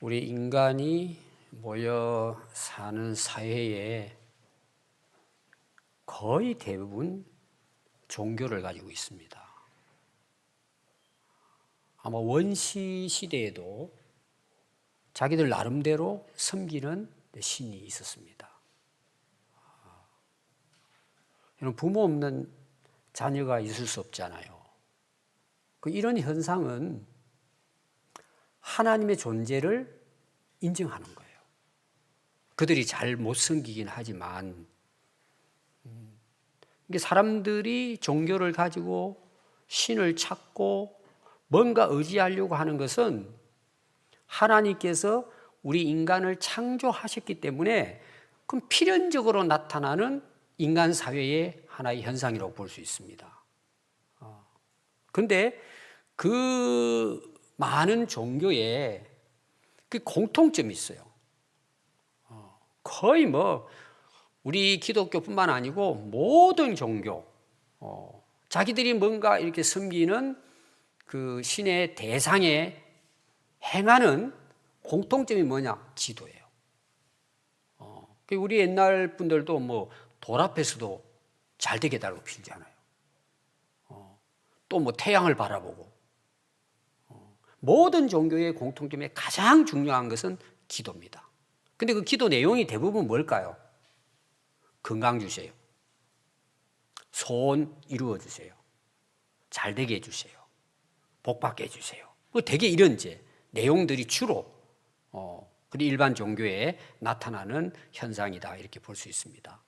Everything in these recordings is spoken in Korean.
우리 인간이 모여 사는 사회에 거의 대부분 종교를 가지고 있습니다. 아마 원시 시대에도 자기들 나름대로 섬기는 신이 있었습니다. 부모 없는 자녀가 있을 수 없잖아요. 이런 현상은 하나님의 존재를 인정하는 거예요. 그들이 잘 못 섬기긴 하지만 사람들이 종교를 가지고 신을 찾고 뭔가 의지하려고 하는 것은 하나님께서 우리 인간을 창조하셨기 때문에 그럼 필연적으로 나타나는 인간 사회의 하나의 현상이라고 볼 수 있습니다. 그런데 그 많은 종교에 그 공통점이 있어요. 거의 우리 기독교뿐만 아니고 모든 종교, 자기들이 뭔가 이렇게 섬기는 그 신의 대상에 행하는 공통점이 뭐냐? 기도예요. 우리 옛날 분들도 돌 앞에서도 잘 되게 달라고 빌잖아요. 또 태양을 바라보고. 모든 종교의 공통점에 가장 중요한 것은 기도입니다. 근데 그 기도 내용이 대부분 뭘까요? 건강 주세요. 소원 이루어 주세요. 잘 되게 해주세요. 복 받게 해주세요. 되게 이런 내용들이 주로 일반 종교에 나타나는 현상이다 이렇게 볼 수 있습니다.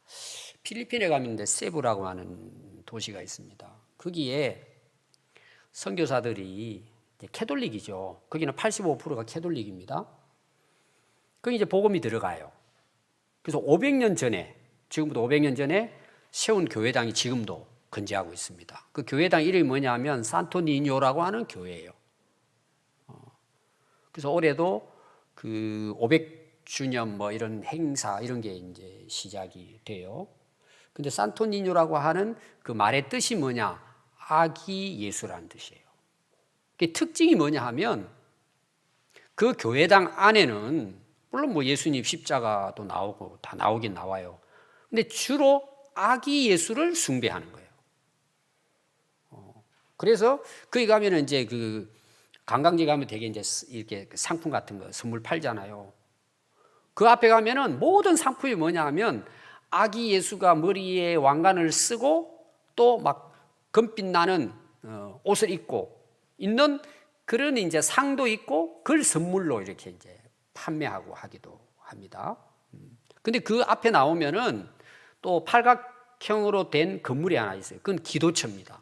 필리핀에 가면 세부라고 하는 도시가 있습니다. 거기에 선교사들이 캐톨릭이죠. 거기는 85%가 캐톨릭입니다. 거기 복음이 들어가요. 그래서 500년 전에, 지금부터 500년 전에 세운 교회당이 지금도 건재하고 있습니다. 그 교회당 이름이 뭐냐면 산토니뇨라고 하는 교회예요. 그래서 올해도 그 500주년 이런 행사 이런 게 이제 시작이 돼요. 근데 산토니뇨라고 하는 그 말의 뜻이 뭐냐? 아기 예수라는 뜻이에요. 그 특징이 뭐냐 하면 그 교회당 안에는 물론 예수님 십자가도 나오고 다 나오긴 나와요. 근데 주로 아기 예수를 숭배하는 거예요. 그래서 거기 가면은 이제 그 관광지 가면 되게 이제 이렇게 상품 같은 거 선물 팔잖아요. 그 앞에 가면은 모든 상품이 뭐냐 하면 아기 예수가 머리에 왕관을 쓰고 또 금빛 나는 옷을 입고 있는 그런 이제 상도 있고 그걸 선물로 이렇게 이제 판매하고 하기도 합니다. 근데 그 앞에 나오면은 또 팔각형으로 된 건물이 하나 있어요. 그건 기도처입니다.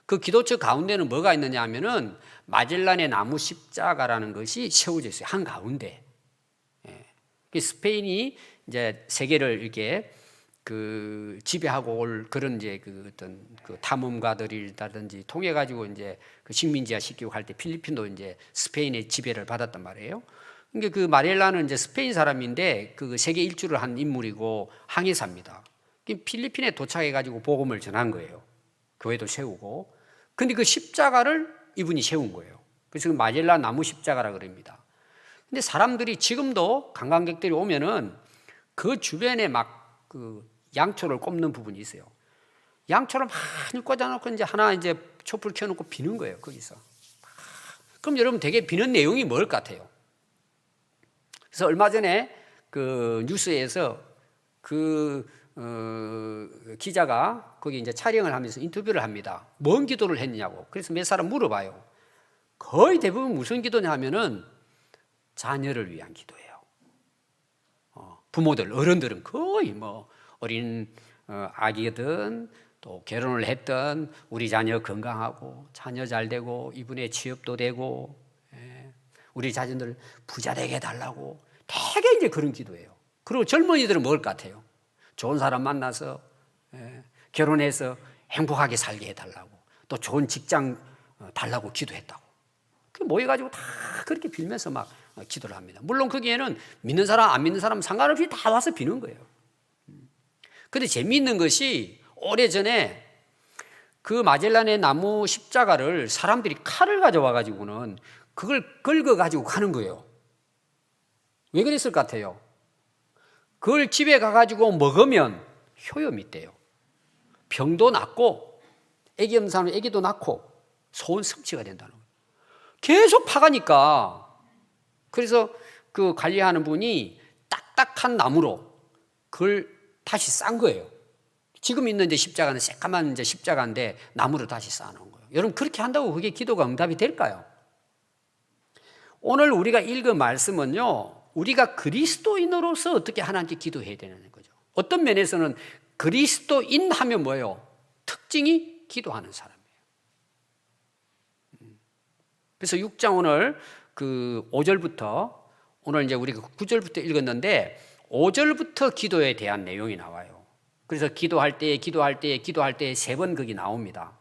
그 기도처 가운데는 뭐가 있느냐 하면은 마젤란의 나무 십자가라는 것이 세워져 있어요. 한 가운데. 스페인이 이제 세계를 이렇게 그 지배하고 올 그런 이제 그 어떤 그 탐험가들이라든지 통해 가지고 이제 그 식민지화 시키고 할 때 필리핀도 이제 스페인의 지배를 받았단 말이에요. 그러니까 그 마렐라는 이제 스페인 사람인데 그 세계 일주를 한 인물이고 항해사입니다. 필리핀에 도착해 가지고 복음을 전한 거예요. 교회도 세우고. 근데 그 십자가를 이분이 세운 거예요. 그래서 그 마젤라 나무 십자가라 그럽니다. 근데 사람들이 지금도 관광객들이 오면은 그 주변에 그 양초를 꼽는 부분이 있어요. 양초를 많이 꽂아놓고 이제 하나 이제 촛불 켜놓고 비는 거예요, 거기서. 그럼 여러분 되게 비는 내용이 뭘 같아요? 그래서 얼마 전에 그 뉴스에서 기자가 거기 이제 촬영을 하면서 인터뷰를 합니다. 뭔 기도를 했냐고. 그래서 몇 사람 물어봐요. 거의 대부분 무슨 기도냐 하면은 자녀를 위한 기도예요. 부모들, 어른들은 거의 어린 아기든 또 결혼을 했던 우리 자녀 건강하고 자녀 잘 되고 이분의 취업도 되고 우리 자녀들 부자 되게 해달라고 되게 이제 그런 기도예요. 그리고 젊은이들은 뭘 같아요? 좋은 사람 만나서 결혼해서 행복하게 살게 해달라고 또 좋은 직장 달라고 기도했다고. 모여가지고 다 그렇게 빌면서 기도를 합니다. 물론 거기에는 믿는 사람 안 믿는 사람 상관없이 다 와서 비는 거예요. 그런데 재미있는 것이 오래전에 그 마젤란의 나무 십자가를 사람들이 칼을 가져와 가지고는 그걸 긁어 가지고 가는 거예요. 왜 그랬을 것 같아요? 그걸 집에 가가지고 먹으면 효염이 있대요. 병도 낫고 애기 없는 사람은 애기도 낳고 소원 성취가 된다는 거예요. 계속 파가니까. 그래서 그 관리하는 분이 딱딱한 나무로 그걸 다시 싼 거예요. 지금 있는 이제 십자가는 새까만 이제 십자가인데 나무로 다시 쌓아놓은 거예요. 여러분 그렇게 한다고 그게 기도가 응답이 될까요? 오늘 우리가 읽은 말씀은요, 우리가 그리스도인으로서 어떻게 하나님께 기도해야 되는 거죠. 어떤 면에서는 그리스도인 하면 뭐예요? 특징이 기도하는 사람이에요. 그래서 6장 오늘 그 5절부터 오늘 이제 우리가 9절부터 읽었는데 5절부터 기도에 대한 내용이 나와요. 그래서 기도할 때 세 번 거기 나옵니다.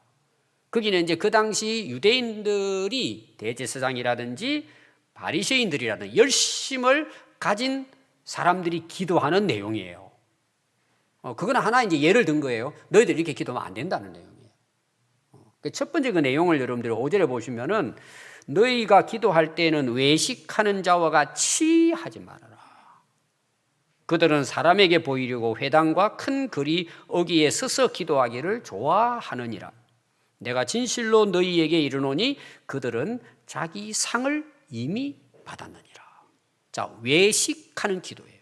거기는 이제 그 당시 유대인들이 대제사장이라든지 바리새인들이라든지 열심을 가진 사람들이 기도하는 내용이에요. 그건 하나 이제 예를 든 거예요. 너희들 이렇게 기도하면 안 된다는 내용이에요. 첫 번째 그 내용을 여러분들이 5절에 보시면은 너희가 기도할 때는 외식하는 자와 같이 하지 말아라. 그들은 사람에게 보이려고 회당과 큰 거리 어귀에 서서 기도하기를 좋아하느니라. 내가 진실로 너희에게 이르노니 그들은 자기 상을 이미 받았느니라. 자, 외식하는 기도예요.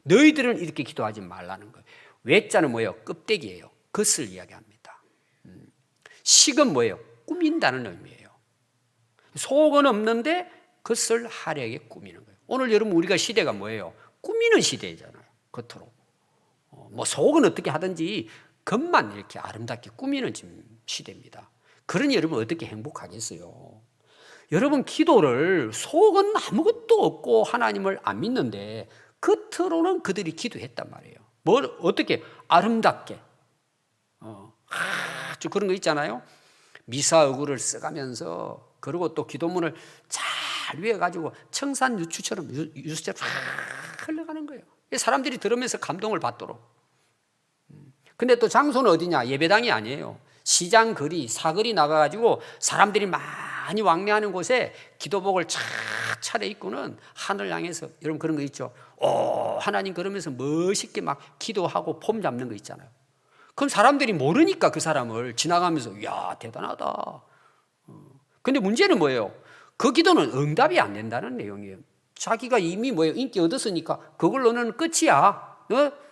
너희들은 이렇게 기도하지 말라는 거예요. 외자는 뭐예요? 껍데기예요. 겉을 이야기합니다. 식은 뭐예요? 꾸민다는 의미예요. 속은 없는데 겉을 화려하게 꾸미는 거예요. 오늘 여러분 우리가 시대가 뭐예요? 꾸미는 시대잖아요. 겉으로. 뭐 속은 어떻게 하든지 겉만 이렇게 아름답게 꾸미는 시대입니다. 그러니 여러분 어떻게 행복하겠어요? 여러분 기도를 속은 아무것도 없고 하나님을 안 믿는데 겉으로는 그들이 기도했단 말이에요. 뭘 어떻게 아름답게 아주 그런 거 있잖아요. 미사 얼굴을 써가면서 그리고 또 기도문을 잘 외워가지고 청산 유수처럼 흘러가는 거예요. 사람들이 들으면서 감동을 받도록. 근데 또 장소는 어디냐? 예배당이 아니에요. 시장 거리, 사거리 나가가지고 사람들이 많이 왕래하는 곳에 기도복을 착 차려입고는 하늘 향해서, 여러분 그런 거 있죠? 하나님 그러면서 멋있게 막 기도하고 폼 잡는 거 있잖아요. 그럼 사람들이 모르니까 그 사람을 지나가면서 이야 대단하다. 근데 문제는 뭐예요? 그 기도는 응답이 안 된다는 내용이에요. 자기가 이미 뭐예요? 인기 얻었으니까 그걸로는 끝이야.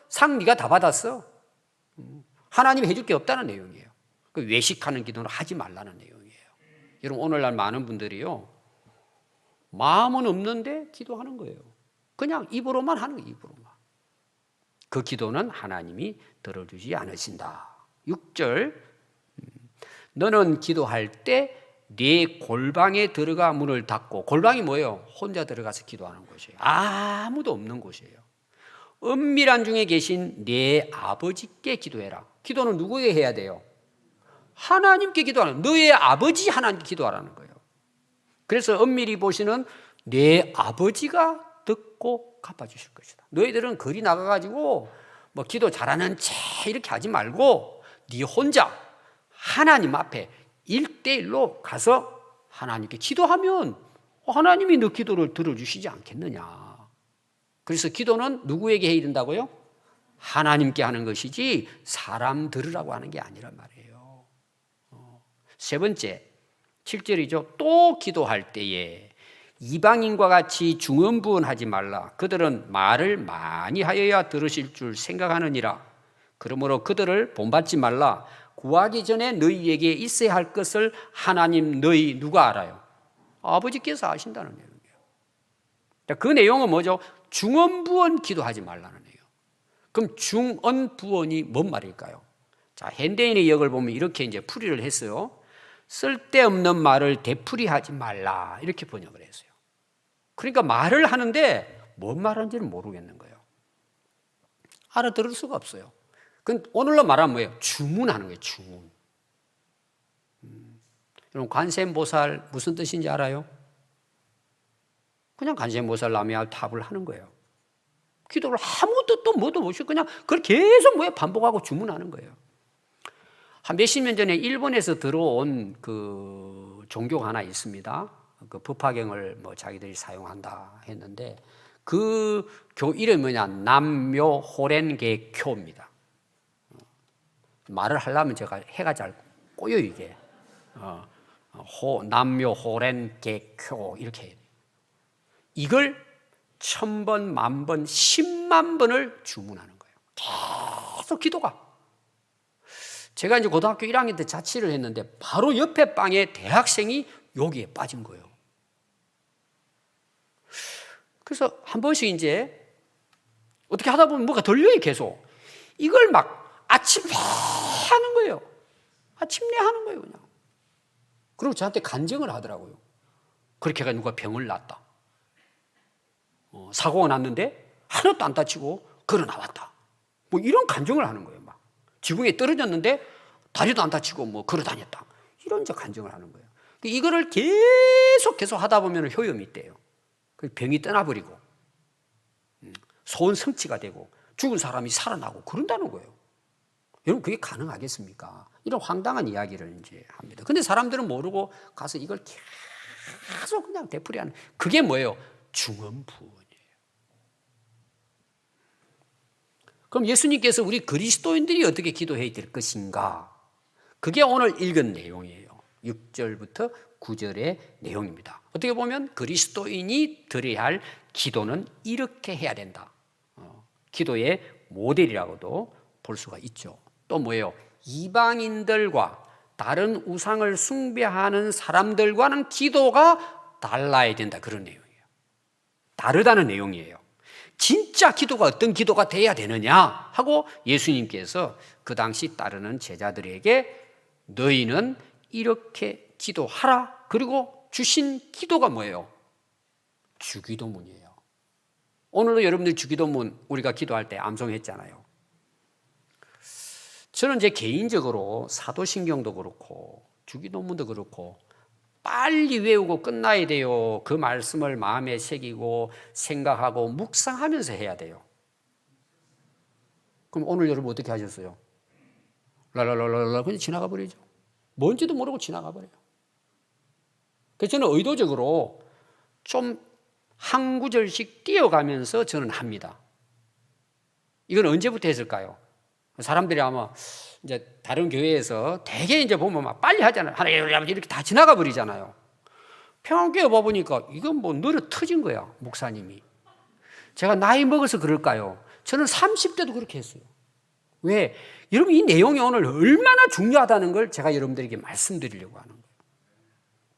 상 네가 다 받았어. 하나님이 해줄 게 없다는 내용이에요. 그 외식하는 기도는 하지 말라는 내용이에요. 여러분 오늘날 많은 분들이요, 마음은 없는데 기도하는 거예요. 그냥 입으로만 하는 거예요. 입으로만. 그 기도는 하나님이 들어주지 않으신다. 6절 너는 기도할 때 네 골방에 들어가 문을 닫고, 골방이 뭐예요? 혼자 들어가서 기도하는 곳이에요. 아무도 없는 곳이에요. 은밀한 중에 계신 네 아버지께 기도해라. 기도는 누구에게 해야 돼요? 하나님께 기도하는, 너의 아버지 하나님께 기도하라는 거예요. 그래서 은밀히 보시는 네 아버지가 듣고 갚아주실 것이다. 너희들은 거리 나가가지고 뭐 기도 잘하는 체 이렇게 하지 말고 네 혼자 하나님 앞에 1대1로 가서 하나님께 기도하면 하나님이 너 기도를 들어주시지 않겠느냐. 그래서 기도는 누구에게 해야 된다고요? 하나님께 하는 것이지 사람 들으라고 하는 게 아니란 말이에요. 세 번째 7절이죠. 또 기도할 때에 이방인과 같이 중언부언하지 말라. 그들은 말을 많이 하여야 들으실 줄 생각하느니라. 그러므로 그들을 본받지 말라. 구하기 전에 너희에게 있어야 할 것을 하나님 너희 누가 알아요? 아버지께서 아신다는 내용이에요. 그 내용은 뭐죠? 중언부언 기도하지 말라는 거예요. 그럼 중언부언이 뭔 말일까요? 자, 현대인의 역을 보면 이렇게 이제 풀이를 했어요. 쓸데없는 말을 되풀이하지 말라 이렇게 번역을 했어요. 그러니까 말을 하는데 뭔 말하는지는 모르겠는 거예요. 알아들을 수가 없어요. 그건 오늘로 말하면 뭐예요? 주문하는 거예요. 주문. 여러분 관세음보살 무슨 뜻인지 알아요? 그냥 관세음보살 남이할 답을 하는 거예요. 기도를 아무 뜻도 뭐도 없이 그냥 그걸 계속 뭐예요? 반복하고 주문하는 거예요. 한 몇십 년 전에 일본에서 들어온 그 종교가 하나 있습니다. 그 법화경을 뭐 자기들이 사용한다 했는데 그 교 이름이 뭐냐? 남묘호렌계교입니다. 말을 하려면 제가 해가 잘 꼬여 이게. 남묘호렌계교 이렇게 해야 돼요. 이걸 1000번, 10,000번, 10만 번을 주문하는 거예요. 계속 기도가. 제가 이제 고등학교 1학년 때 자취를 했는데 바로 옆에 방에 대학생이 여기에 빠진 거예요. 그래서 한 번씩 이제 어떻게 하다 보면 뭐가 들려요, 계속. 이걸 막 아침 내 하는 거예요. 아침 내 하는 거예요, 그냥. 그리고 저한테 간증을 하더라고요. 그렇게 해가 누가 병을 났다. 사고가 났는데 하나도 안 다치고 걸어 나왔다. 뭐 이런 간증을 하는 거예요, 막. 지붕에 떨어졌는데 다리도 안 다치고 뭐 걸어 다녔다. 이런 이제 간증을 하는 거예요. 이거를 계속 하다 보면 효염이 있대요. 병이 떠나버리고 소원 성취가 되고 죽은 사람이 살아나고 그런다는 거예요. 여러분 그게 가능하겠습니까? 이런 황당한 이야기를 이제 합니다. 근데 사람들은 모르고 가서 이걸 계속 그냥 되풀이하는 그게 뭐예요? 중언부언이에요. 그럼 예수님께서 우리 그리스도인들이 어떻게 기도해야 될 것인가? 그게 오늘 읽은 내용이에요. 6절부터 9절의 내용입니다. 어떻게 보면 그리스도인이 드려야 할 기도는 이렇게 해야 된다. 기도의 모델이라고도 볼 수가 있죠. 또 뭐예요? 이방인들과 다른 우상을 숭배하는 사람들과는 기도가 달라야 된다. 그런 내용이에요. 다르다는 내용이에요. 진짜 기도가 어떤 기도가 돼야 되느냐 하고 예수님께서 그 당시 따르는 제자들에게 너희는 이렇게 기도하라. 그리고 주신 기도가 뭐예요? 주기도문이에요. 오늘도 여러분들 주기도문 우리가 기도할 때 암송했잖아요. 저는 제 개인적으로 사도신경도 그렇고 주기도문도 그렇고 빨리 외우고 끝나야 돼요. 그 말씀을 마음에 새기고 생각하고 묵상하면서 해야 돼요. 그럼 오늘 여러분 어떻게 하셨어요? 랄랄랄랄라 그냥 지나가 버리죠. 뭔지도 모르고 지나가 버려요. 그래서 저는 의도적으로 좀 한 구절씩 띄어가면서 저는 합니다. 이건 언제부터 했을까요? 사람들이 아마 이제 다른 교회에서 대개 이제 보면 막 빨리 하잖아요. 하나님 이렇게 다 지나가 버리잖아요. 평안교회 와보니까 이건 뭐 늘어 터진 거야, 목사님이. 제가 나이 먹어서 그럴까요? 저는 30대도 그렇게 했어요. 왜? 여러분 이 내용이 오늘 얼마나 중요하다는 걸 제가 여러분들에게 말씀드리려고 하는 거예요.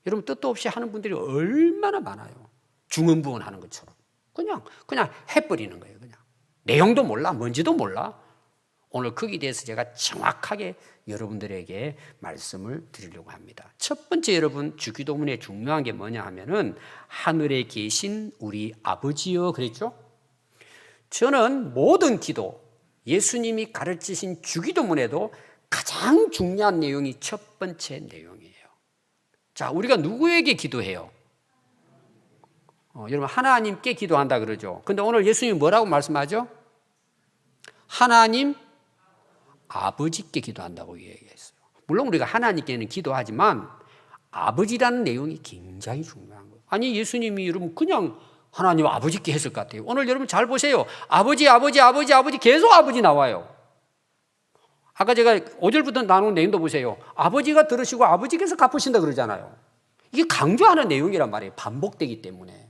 여러분 뜻도 없이 하는 분들이 얼마나 많아요. 중언부언 하는 것처럼. 그냥 해버리는 거예요. 그냥. 내용도 몰라, 뭔지도 몰라. 오늘 거기에 대해서 제가 정확하게 여러분들에게 말씀을 드리려고 합니다. 첫 번째 여러분 주기도문의 중요한 게 뭐냐 하면은 하늘에 계신 우리 아버지여 그랬죠? 저는 모든 기도 예수님이 가르치신 주기도문에도 가장 중요한 내용이 첫 번째 내용이에요. 자, 우리가 누구에게 기도해요? 여러분 하나님께 기도한다 그러죠. 근데 오늘 예수님이 뭐라고 말씀하죠? 하나님 아버지께 기도한다고 얘기했어요. 물론 우리가 하나님께는 기도하지만 아버지라는 내용이 굉장히 중요한 거예요. 아니 예수님이 여러분 그냥 하나님 아버지께 했을 것 같아요. 오늘 여러분 잘 보세요. 아버지 계속 아버지 나와요. 아까 제가 5절부터 나눈 내용도 보세요. 아버지가 들으시고 아버지께서 갚으신다 그러잖아요. 이게 강조하는 내용이란 말이에요. 반복되기 때문에.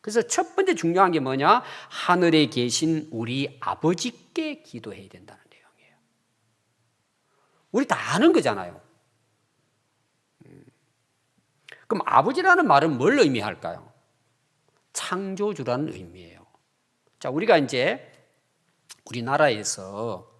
그래서 첫 번째 중요한 게 뭐냐? 하늘에 계신 우리 아버지께 기도해야 된다는 내용이에요. 우리 다 아는 거잖아요. 그럼 아버지라는 말은 뭘 의미할까요? 창조주라는 의미예요. 자, 우리가 이제 우리나라에서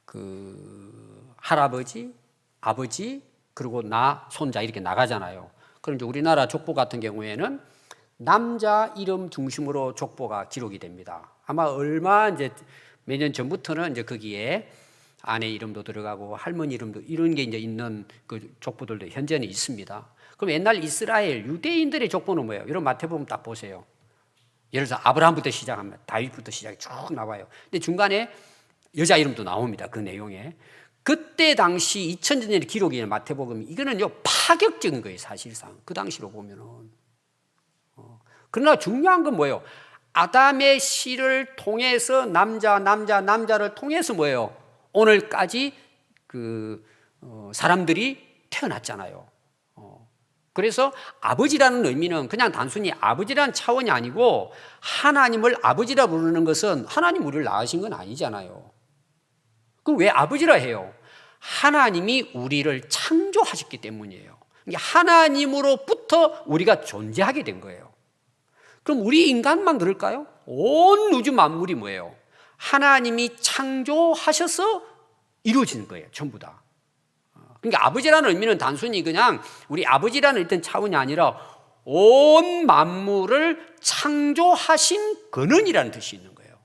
그 할아버지, 아버지, 그리고 나, 손자 이렇게 나가잖아요. 그럼 이제 우리나라 족보 같은 경우에는 남자 이름 중심으로 족보가 기록이 됩니다. 아마 얼마 이제 몇 년 전부터는 이제 거기에 아내 이름도 들어가고 할머니 이름도 이런 게 이제 있는 그 족보들도 현재는 있습니다. 그럼 옛날 이스라엘 유대인들의 족보는 뭐예요? 여러분 마태복음 딱 보세요. 예를 들어서 아브라함부터 시작합니다. 다윗부터 시작이 쭉 나와요. 근데 중간에 여자 이름도 나옵니다. 그 내용에. 그때 당시 2000년의 기록이 마태복음 이거는요 파격적인 거예요. 사실상 그 당시로 보면은. 그러나 중요한 건 뭐예요? 아담의 씨를 통해서 남자를 통해서 뭐예요? 오늘까지 사람들이 태어났잖아요. 그래서 아버지라는 의미는 그냥 단순히 아버지라는 차원이 아니고 하나님을 아버지라 부르는 것은 하나님 우리를 낳으신 건 아니잖아요. 그럼 왜 아버지라 해요? 하나님이 우리를 창조하셨기 때문이에요. 하나님으로부터 우리가 존재하게 된 거예요. 그럼 우리 인간만 그럴까요? 온 우주 만물이 뭐예요? 하나님이 창조하셔서 이루어지는 거예요. 전부 다. 그러니까 아버지라는 의미는 단순히 그냥 우리 아버지라는 어떤 차원이 아니라 온 만물을 창조하신 근원이라는 뜻이 있는 거예요.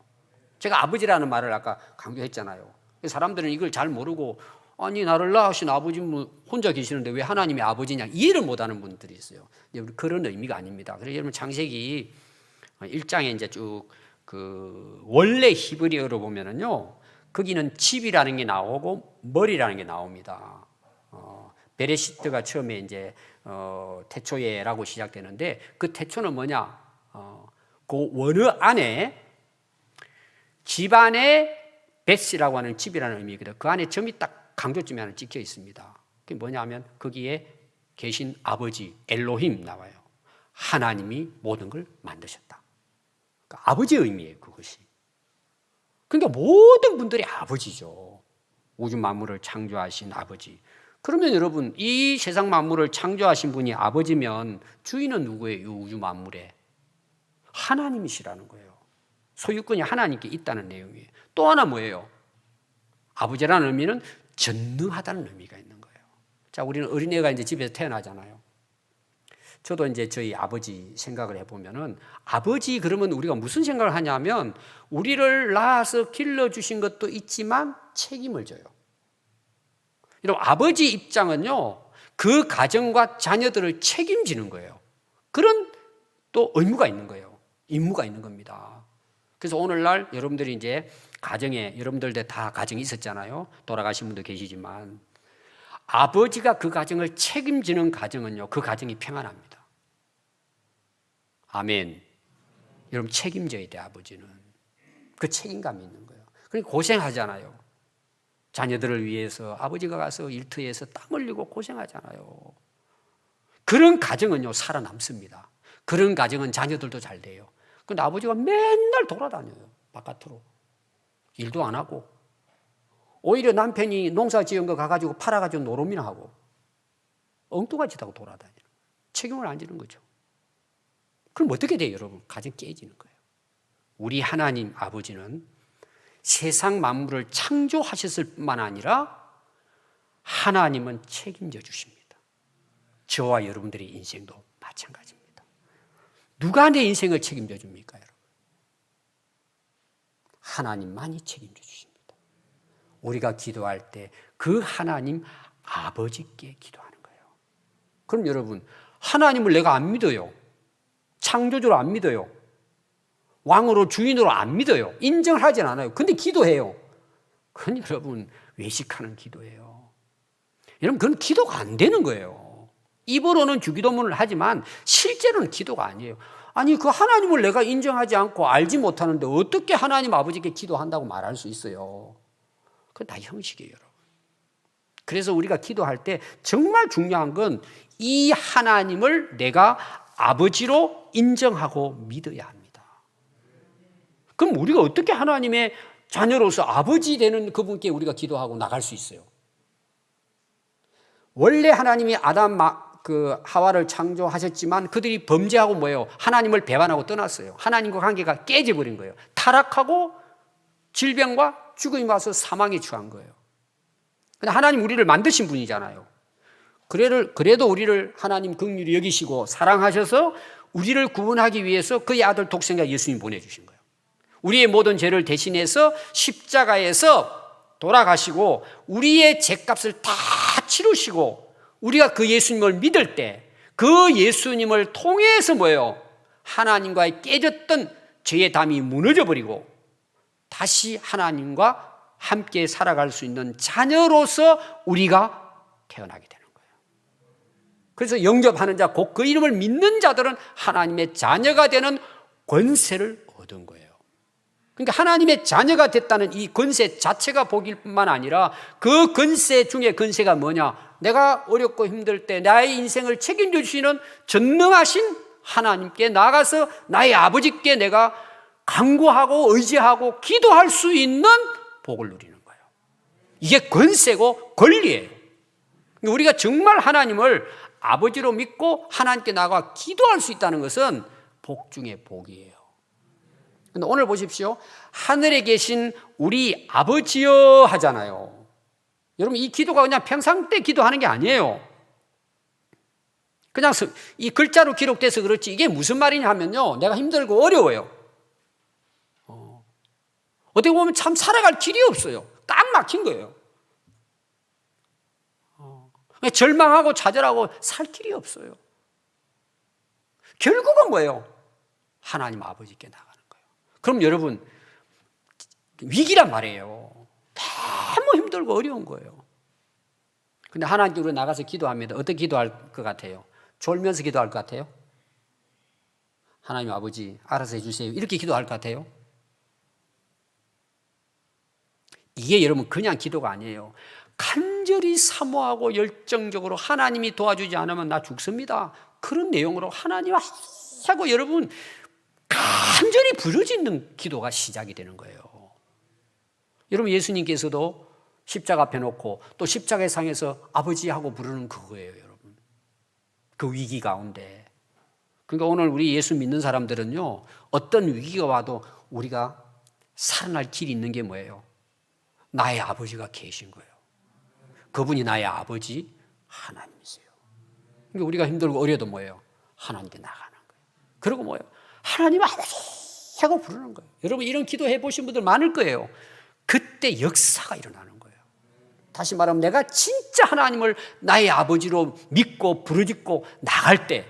제가 아버지라는 말을 아까 강조했잖아요. 사람들은 이걸 잘 모르고 아니 나를 낳으신 아버지는 혼자 계시는데 왜 하나님이 아버지냐 이해를 못하는 분들이 있어요. 그런 의미가 아닙니다. 그래서 여러분 창세기 1장에 이제 쭉 원래 히브리어로 보면은요 거기는 집이라는 게 나오고 머리라는 게 나옵니다. 베레시트가 처음에 이제 태초에라고 시작되는데 그 태초는 뭐냐? 그 원어 안에 집안에 베스라고 하는 집이라는 의미거든요. 그 안에 점이 딱 강조점이 하나 찍혀 있습니다. 그게 뭐냐면 거기에 계신 아버지 엘로힘 나와요. 하나님이 모든 걸 만드셨다. 그러니까 아버지의 의미예요, 그것이. 그러니까 모든 분들이 아버지죠. 우주 만물을 창조하신 아버지. 그러면 여러분 이 세상 만물을 창조하신 분이 아버지면 주인은 누구예요? 이 우주 만물에 하나님이시라는 거예요. 소유권이 하나님께 있다는 내용이에요. 또 하나 뭐예요? 아버지라는 의미는 전능하다는 의미가 있는 거예요. 자, 우리는 어린애가 이제 집에서 태어나잖아요. 저도 이제 저희 아버지 생각을 해보면은 아버지 그러면 우리가 무슨 생각을 하냐면 우리를 낳아서 길러주신 것도 있지만 책임을 져요. 여러분 아버지 입장은요 그 가정과 자녀들을 책임지는 거예요. 그런 또 의무가 있는 거예요. 임무가 있는 겁니다. 그래서 오늘날 여러분들이 이제 가정에 여러분들도 다 가정이 있었잖아요. 돌아가신 분도 계시지만 아버지가 그 가정을 책임지는 가정은요 그 가정이 평안합니다. 아멘. 여러분 책임져야 돼. 아버지는 그 책임감이 있는 거예요. 그러니까 고생하잖아요. 자녀들을 위해서 아버지가 가서 일터에서 땀 흘리고 고생하잖아요. 그런 가정은요 살아남습니다. 그런 가정은 자녀들도 잘 돼요. 그런데 아버지가 맨날 돌아다녀요. 바깥으로 일도 안 하고 오히려 남편이 농사 지은 거 가가지고 팔아가지고 노름이나 하고 엉뚱한 짓 하고 돌아다녀요. 책임을 안 지는 거죠. 그럼 어떻게 돼요 여러분? 가정 깨지는 거예요. 우리 하나님 아버지는 세상 만물을 창조하셨을 뿐만 아니라 하나님은 책임져 주십니다. 저와 여러분들의 인생도 마찬가지입니다. 누가 내 인생을 책임져 줍니까 여러분? 하나님만이 책임져 주십니다. 우리가 기도할 때 그 하나님 아버지께 기도하는 거예요. 그럼 여러분 하나님을 내가 안 믿어요. 창조주로 안 믿어요. 왕으로 주인으로 안 믿어요. 인정을 하진 않아요. 근데 기도해요. 그건 여러분 외식하는 기도예요. 여러분 그건 기도가 안 되는 거예요. 입으로는 주기도문을 하지만 실제로는 기도가 아니에요. 아니 그 하나님을 내가 인정하지 않고 알지 못하는데 어떻게 하나님 아버지께 기도한다고 말할 수 있어요? 그건 다 형식이에요 여러분. 그래서 우리가 기도할 때 정말 중요한 건 이 하나님을 내가 아버지로 인정하고 믿어야 합니다. 그럼 우리가 어떻게 하나님의 자녀로서 아버지 되는 그분께 우리가 기도하고 나갈 수 있어요? 원래 하나님이 아담 하와를 창조하셨지만 그들이 범죄하고 뭐예요? 하나님을 배반하고 떠났어요. 하나님과 관계가 깨져버린 거예요. 타락하고 질병과 죽음이 와서 사망에 처한 거예요. 근데 하나님 우리를 만드신 분이잖아요. 그래도 우리를 하나님 긍휼히 여기시고 사랑하셔서 우리를 구원하기 위해서 그의 아들 독생자 예수님 보내주신 거예요. 우리의 모든 죄를 대신해서 십자가에서 돌아가시고 우리의 죄값을 다 치르시고 우리가 그 예수님을 믿을 때 그 예수님을 통해서 뭐예요? 하나님과의 깨졌던 죄의 담이 무너져 버리고 다시 하나님과 함께 살아갈 수 있는 자녀로서 우리가 태어나게 되는 거예요. 그래서 영접하는 자, 곧 그 이름을 믿는 자들은 하나님의 자녀가 되는 권세를 얻어요. 얻은 거예요. 그러니까 하나님의 자녀가 됐다는 이 권세 자체가 복일 뿐만 아니라 그 권세 중에 권세가 뭐냐? 내가 어렵고 힘들 때 나의 인생을 책임져 주시는 전능하신 하나님께 나가서 나의 아버지께 내가 간구하고 의지하고 기도할 수 있는 복을 누리는 거예요. 이게 권세고 권리예요. 우리가 정말 하나님을 아버지로 믿고 하나님께 나가 기도할 수 있다는 것은 복 중에 복이에요. 근데 오늘 보십시오. 하늘에 계신 우리 아버지여 하잖아요. 여러분, 이 기도가 그냥 평상 때 기도하는 게 아니에요. 그냥 이 글자로 기록돼서 그렇지 이게 무슨 말이냐 하면요, 내가 힘들고 어려워요. 어떻게 보면 참 살아갈 길이 없어요. 딱 막힌 거예요. 절망하고 좌절하고 살 길이 없어요. 결국은 뭐예요? 하나님 아버지께 나가는 거예요. 그럼 여러분, 위기란 말이에요. 너무 힘들고 어려운 거예요. 근데 하나님께 우리 나가서 기도하면 어떻게 기도할 것 같아요? 졸면서 기도할 것 같아요? 하나님 아버지 알아서 해주세요. 이렇게 기도할 것 같아요? 이게 여러분 그냥 기도가 아니에요. 간절히 사모하고 열정적으로 하나님이 도와주지 않으면 나 죽습니다. 그런 내용으로 하나님 하고 여러분 간절히 부르짖는 기도가 시작이 되는 거예요. 여러분, 예수님께서도 십자가 앞에 놓고 또 십자가의 상에서 아버지하고 부르는 그거예요, 여러분. 그 위기 가운데. 그러니까 오늘 우리 예수 믿는 사람들은요, 어떤 위기가 와도 우리가 살아날 길이 있는 게 뭐예요? 나의 아버지가 계신 거예요. 그분이 나의 아버지 하나님이세요. 그러니까 우리가 힘들고 어려도 뭐예요? 하나님께 나가는 거예요. 그리고 뭐예요? 하나님 아버지 하고 부르는 거예요. 여러분, 이런 기도해 보신 분들 많을 거예요. 그때 역사가 일어나는 거예요. 다시 말하면 내가 진짜 하나님을 나의 아버지로 믿고 부르짖고 나갈 때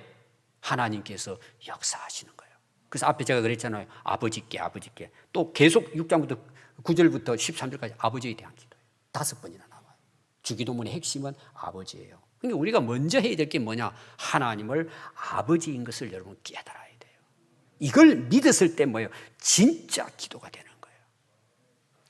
하나님께서 역사하시는 거예요. 그래서 앞에 제가 그랬잖아요. 아버지께 아버지께. 또 계속 6장부터 9절부터 13절까지 아버지에 대한 기도예요. 5번이나 나와요. 주기도문의 핵심은 아버지예요. 그러니까 우리가 먼저 해야 될 게 뭐냐? 하나님을 아버지인 것을 여러분 깨달아야 돼요. 이걸 믿었을 때 뭐예요? 진짜 기도가 되는 거예요.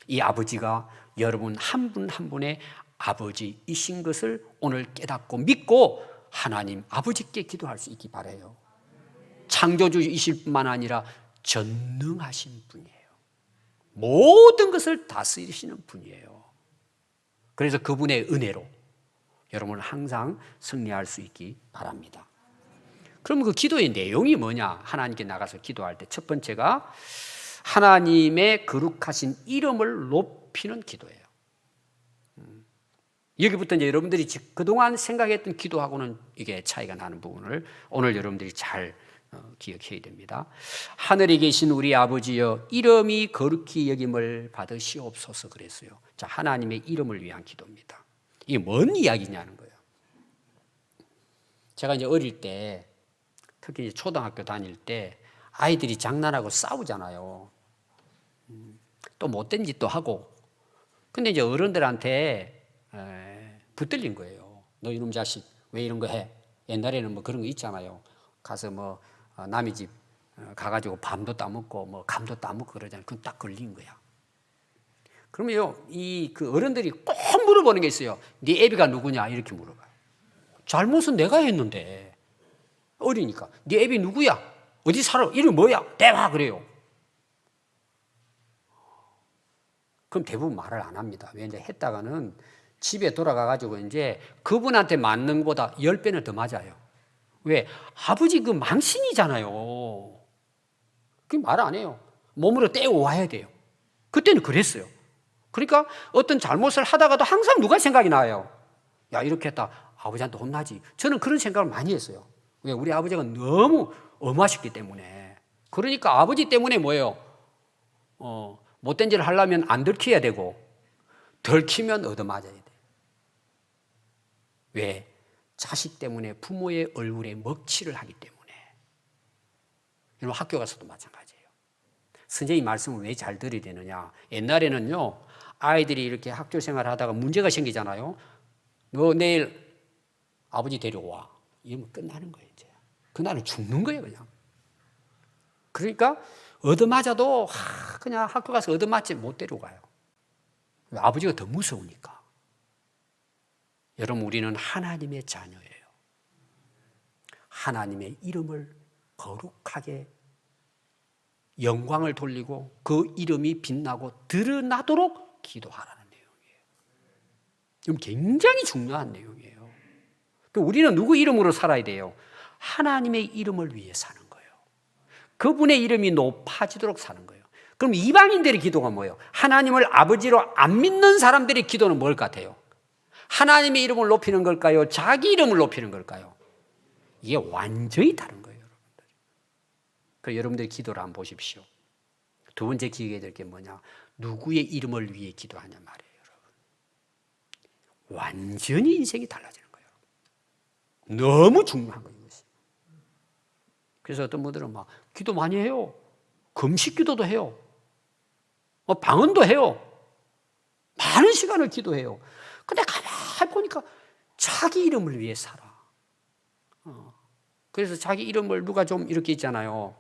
이 아버지가 여러분 한 분 한 분의 아버지이신 것을 오늘 깨닫고 믿고 하나님 아버지께 기도할 수 있기 바라요. 창조주이실 뿐만 아니라 전능하신 분이에요. 모든 것을 다스리시는 분이에요. 그래서 그분의 은혜로 여러분은 항상 승리할 수 있기 바랍니다. 그럼 그 기도의 내용이 뭐냐? 하나님께 나가서 기도할 때 첫 번째가 하나님의 거룩하신 이름을 높이는 기도예요. 여기부터 이제 여러분들이 그동안 생각했던 기도하고는 이게 차이가 나는 부분을 오늘 여러분들이 잘 기억해야 됩니다. 하늘에 계신 우리 아버지여 이름이 거룩히 여김을 받으시옵소서 그랬어요. 자, 하나님의 이름을 위한 기도입니다. 이게 뭔 이야기냐는 거예요. 제가 이제 어릴 때 특히 이제 초등학교 다닐 때 아이들이 장난하고 싸우잖아요. 또 못된 짓도 하고. 근데 이제 어른들한테 붙들린 거예요. 너 이놈 자식 왜 이런 거 해? 옛날에는 뭐 그런 거 있잖아요. 가서 뭐 남의 집 가가지고 밤도 따먹고 뭐 감도 따먹고 그러잖아요. 그건 딱 걸린 거야. 그러면요, 그 어른들이 꼭 물어보는 게 있어요. 네 애비가 누구냐? 이렇게 물어봐요. 잘못은 내가 했는데 어리니까 네 애비 누구야? 어디 살아? 이름 뭐야? 대화 그래요. 그럼 대부분 말을 안 합니다. 왜? 이제 했다가는 집에 돌아가가지고 이제 그분한테 맞는 것보다 10배는 더 맞아요. 왜? 아버지 그 망신이잖아요. 그 말 안 해요. 몸으로 떼고 와야 돼요. 그때는 그랬어요. 그러니까 어떤 잘못을 하다가도 항상 누가 생각이 나요? 야, 이렇게 했다. 아버지한테 혼나지. 저는 그런 생각을 많이 했어요. 왜? 우리 아버지가 너무 엄하셨기 때문에. 그러니까 아버지 때문에 뭐예요? 못된 짓을 하려면 안 들켜야 되고 들키면 얻어맞아야 돼. 왜? 자식 때문에 부모의 얼굴에 먹칠을 하기 때문에. 여러분 학교 가서도 마찬가지예요. 선생님 말씀을 왜 잘 들어야 되느냐? 옛날에는요, 아이들이 이렇게 학교 생활을 하다가 문제가 생기잖아요. 너 내일 아버지 데려와. 이러면 끝나는 거예요, 이제. 그날은 죽는 거예요, 그냥. 그러니까 얻어맞아도 그냥 학교 가서 얻어맞지 못 데려가요. 아버지가 더 무서우니까. 여러분, 우리는 하나님의 자녀예요. 하나님의 이름을 거룩하게 영광을 돌리고 그 이름이 빛나고 드러나도록 기도하라는 내용이에요. 이건 굉장히 중요한 내용이에요. 우리는 누구 이름으로 살아야 돼요? 하나님의 이름을 위해 사는 거예요. 그분의 이름이 높아지도록 사는 거예요. 그럼 이방인들의 기도가 뭐예요? 하나님을 아버지로 안 믿는 사람들의 기도는 뭘 같아요? 하나님의 이름을 높이는 걸까요? 자기 이름을 높이는 걸까요? 이게 완전히 다른 거예요, 여러분들. 그래서 여러분들의 기도를 한번 보십시오. 두 번째 기억해야 될 게 뭐냐? 누구의 이름을 위해 기도하냐 말이에요, 여러분. 완전히 인생이 달라지는 거예요. 너무 중요한 거예요, 이것이. 그래서 어떤 분들은 막 기도 많이 해요. 금식 기도도 해요. 방언도 해요. 많은 시간을 기도해요. 근데 가만히 보니까 자기 이름을 위해 살아. 그래서 자기 이름을 누가 좀 이렇게 있잖아요.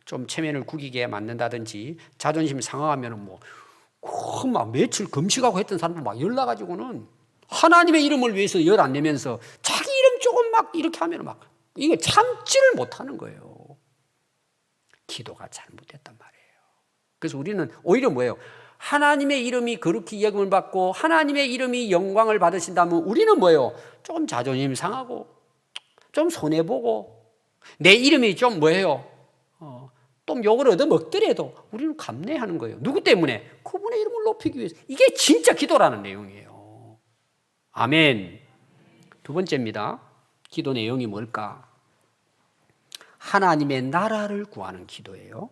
좀 체면을 구기게 만든다든지 자존심 상하면 막 며칠 금식하고 했던 사람들 막 열나가지고는 하나님의 이름을 위해서 열 안 내면서 자기 이름 조금 막 이렇게 하면 막 이거 참지를 못하는 거예요. 기도가 잘못됐단 말이에요. 그래서 우리는 오히려 뭐예요? 하나님의 이름이 거룩히 여김을 받고 하나님의 이름이 영광을 받으신다면 우리는 뭐예요? 조금 자존심 상하고 좀 손해보고 내 이름이 좀 뭐예요? 또 욕을 얻어먹더라도 우리는 감내하는 거예요. 누구 때문에? 그분의 이름을 높이기 위해서. 이게 진짜 기도라는 내용이에요. 아멘. 두 번째입니다. 기도 내용이 뭘까? 하나님의 나라를 구하는 기도예요.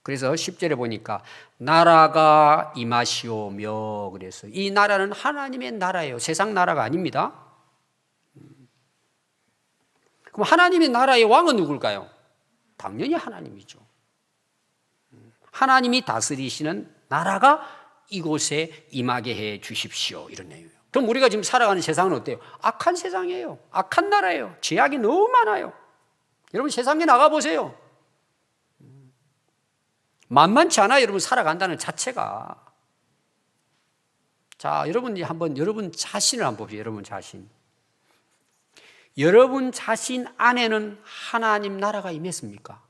그래서 10절에 보니까 나라가 임하시오며 그래서 이 나라는 하나님의 나라예요. 세상 나라가 아닙니다. 그럼 하나님의 나라의 왕은 누굴까요? 당연히 하나님이죠. 하나님이 다스리시는 나라가 이곳에 임하게 해 주십시오. 이런 내용이에요. 그럼 우리가 지금 살아가는 세상은 어때요? 악한 세상이에요. 악한 나라예요. 죄악이 너무 많아요. 여러분 세상에 나가보세요. 만만치 않아요. 여러분 살아간다는 자체가. 자, 여러분 한번 여러분 자신을 한번 보세요. 여러분 자신. 여러분 자신 안에는 하나님 나라가 임했습니까?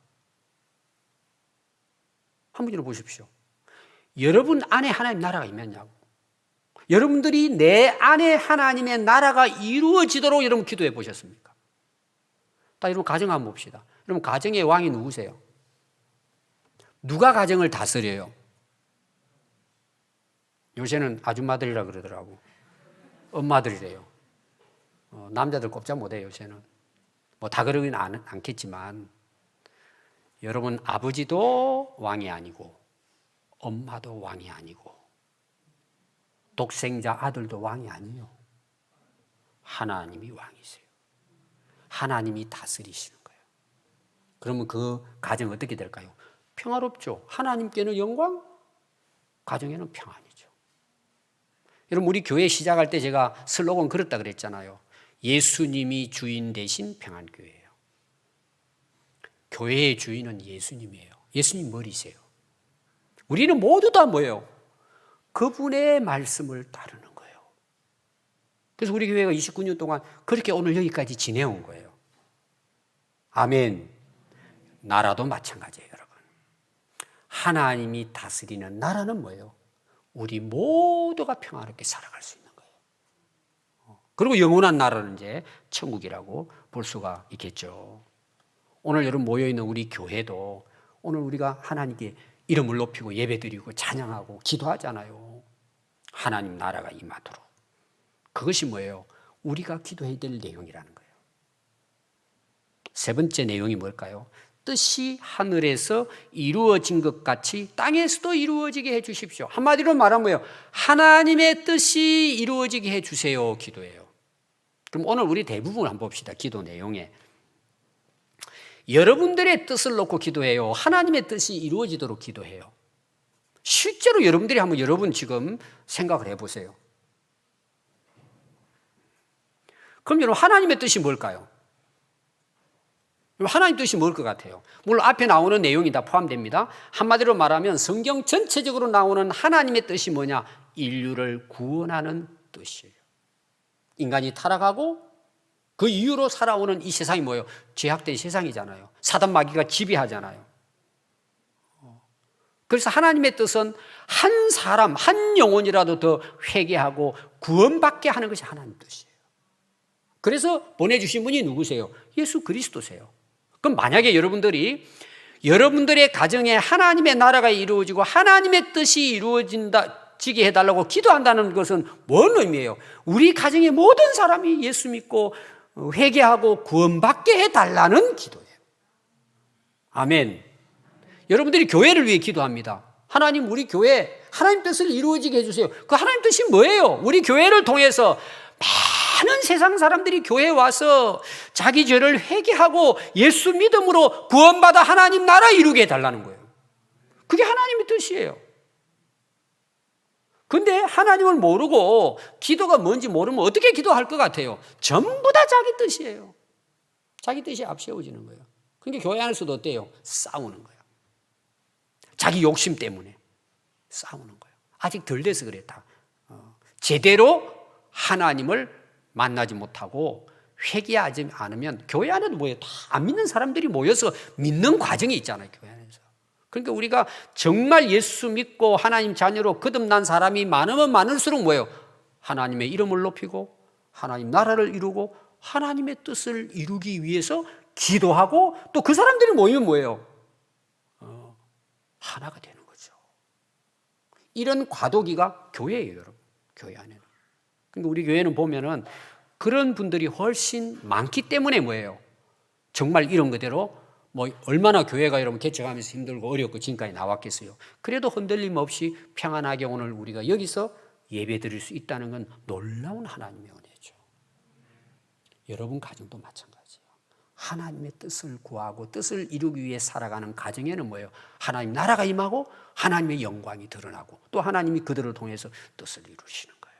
한번 보십시오. 여러분 안에 하나님 나라가 임했냐고. 여러분들이 내 안에 하나님의 나라가 이루어지도록 여러분 기도해 보셨습니까? 딱 여러분 가정 한번 봅시다. 여러분 가정의 왕이 누구세요? 누가 가정을 다스려요? 요새는 아줌마들이라 그러더라고. 엄마들이래요. 남자들 꼼짝 못해요, 요새는. 다 그러긴 않겠지만 여러분 아버지도 왕이 아니고 엄마도 왕이 아니고 독생자 아들도 왕이 아니에요. 하나님이 왕이세요. 하나님이 다스리시는 거예요. 그러면 그 가정 어떻게 될까요? 평화롭죠. 하나님께는 영광, 가정에는 평안이죠. 여러분 우리 교회 시작할 때 제가 슬로건 그렇다 그랬잖아요. 예수님이 주인 대신 평안교회예요. 교회의 주인은 예수님이에요. 예수님 머리세요. 우리는 모두 다 뭐예요? 그분의 말씀을 따르는 거예요. 그래서 우리 교회가 29년 동안 그렇게 오늘 여기까지 지내온 거예요. 아멘. 나라도 마찬가지예요, 여러분. 하나님이 다스리는 나라는 뭐예요? 우리 모두가 평화롭게 살아갈 수 있는 거예요. 그리고 영원한 나라는 이제 천국이라고 볼 수가 있겠죠. 오늘 여러분 모여있는 우리 교회도 오늘 우리가 하나님께 이름을 높이고 예배드리고 찬양하고 기도하잖아요. 하나님 나라가 임하도록. 그것이 뭐예요? 우리가 기도해야 될 내용이라는 거예요. 세 번째 내용이 뭘까요? 뜻이 하늘에서 이루어진 것 같이 땅에서도 이루어지게 해 주십시오. 한마디로 말하면 뭐예요? 하나님의 뜻이 이루어지게 해 주세요. 기도예요. 그럼 오늘 우리 대부분 한번 봅시다. 기도 내용에. 여러분들의 뜻을 놓고 기도해요. 하나님의 뜻이 이루어지도록 기도해요. 실제로 여러분들이 한번 여러분 지금 생각을 해보세요. 그럼 여러분 하나님의 뜻이 뭘까요? 하나님 뜻이 뭘 것 같아요? 물론 앞에 나오는 내용이 다 포함됩니다. 한마디로 말하면 성경 전체적으로 나오는 하나님의 뜻이 뭐냐? 인류를 구원하는 뜻이에요. 인간이 타락하고 그 이유로 살아오는 이 세상이 뭐예요? 죄악된 세상이잖아요. 사단 마귀가 지배하잖아요. 그래서 하나님의 뜻은 한 사람, 한 영혼이라도 더 회개하고 구원받게 하는 것이 하나님 뜻이에요. 그래서 보내주신 분이 누구세요? 예수 그리스도세요. 그럼 만약에 여러분들의 가정에 하나님의 나라가 이루어지고 하나님의 뜻이 이루어지게 해달라고 기도한다는 것은 뭔 의미예요? 우리 가정의 모든 사람이 예수 믿고 회개하고 구원받게 해달라는 기도예요. 아멘. 여러분들이 교회를 위해 기도합니다. 하나님, 우리 교회 하나님 뜻을 이루어지게 해주세요. 그 하나님 뜻이 뭐예요? 우리 교회를 통해서 많은 세상 사람들이 교회에 와서 자기 죄를 회개하고 예수 믿음으로 구원받아 하나님 나라 이루게 해달라는 거예요. 그게 하나님의 뜻이에요. 근데 하나님을 모르고 기도가 뭔지 모르면 어떻게 기도할 것 같아요? 전부 다 자기 뜻이에요. 자기 뜻이 앞세워지는 거예요. 그러니까 교회 안에서도 어때요? 싸우는 거예요. 자기 욕심 때문에 싸우는 거예요. 아직 덜 돼서 그래. 다 제대로 하나님을 만나지 못하고 회개하지 않으면 교회 안에도 뭐예요? 다 안 믿는 사람들이 모여서 믿는 과정이 있잖아요. 교회 안에서. 그러니까 우리가 정말 예수 믿고 하나님 자녀로 거듭난 사람이 많으면 많을수록 뭐예요? 하나님의 이름을 높이고 하나님 나라를 이루고 하나님의 뜻을 이루기 위해서 기도하고 또 그 사람들이 모이면 뭐예요? 하나가 되는 거죠. 이런 과도기가 교회예요, 여러분. 교회 안에는. 그러니까 우리 교회는 보면은 그런 분들이 훨씬 많기 때문에 뭐예요? 정말 이런 그대로 뭐 얼마나 교회가 여러분 개척하면서 힘들고 어렵고 지금까지 나왔겠어요. 그래도 흔들림 없이 평안하게 오늘 우리가 여기서 예배 드릴 수 있다는 건 놀라운 하나님의 은혜죠. 여러분 가정도 마찬가지예요. 하나님의 뜻을 구하고 뜻을 이루기 위해 살아가는 가정에는 뭐예요? 하나님 나라가 임하고 하나님의 영광이 드러나고 또 하나님이 그들을 통해서 뜻을 이루시는 거예요.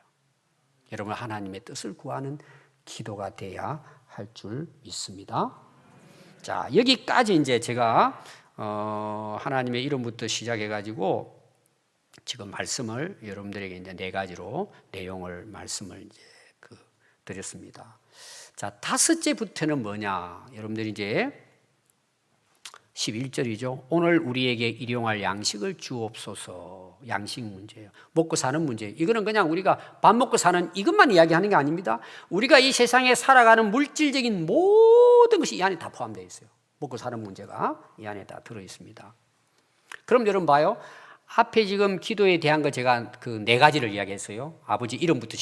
여러분 하나님의 뜻을 구하는 기도가 돼야 할 줄 믿습니다. 자, 여기까지 이제 제가 하나님의 이름부터 시작해가지고 지금 말씀을 여러분들에게 이제 4가지로 내용을 말씀을 이제 드렸습니다. 자, 5째부터는 뭐냐? 여러분들이 이제 11절이죠. 오늘 우리에게 일용할 양식을 주옵소서. 양식 문제예요. 먹고 사는 문제예요. 이거는 그냥 우리가 밥 먹고 사는 이것만 이야기하는 게 아닙니다. 우리가 이 세상에 살아가는 물질적인 모든 것이 이 안에 다 포함되어 있어요. 먹고 사는 문제가 이 안에 다 들어 있습니다. 그럼 여러분 봐요. 앞에 지금 기도에 대한 거 제가 그 4가지를 이야기했어요. 아버지 이름부터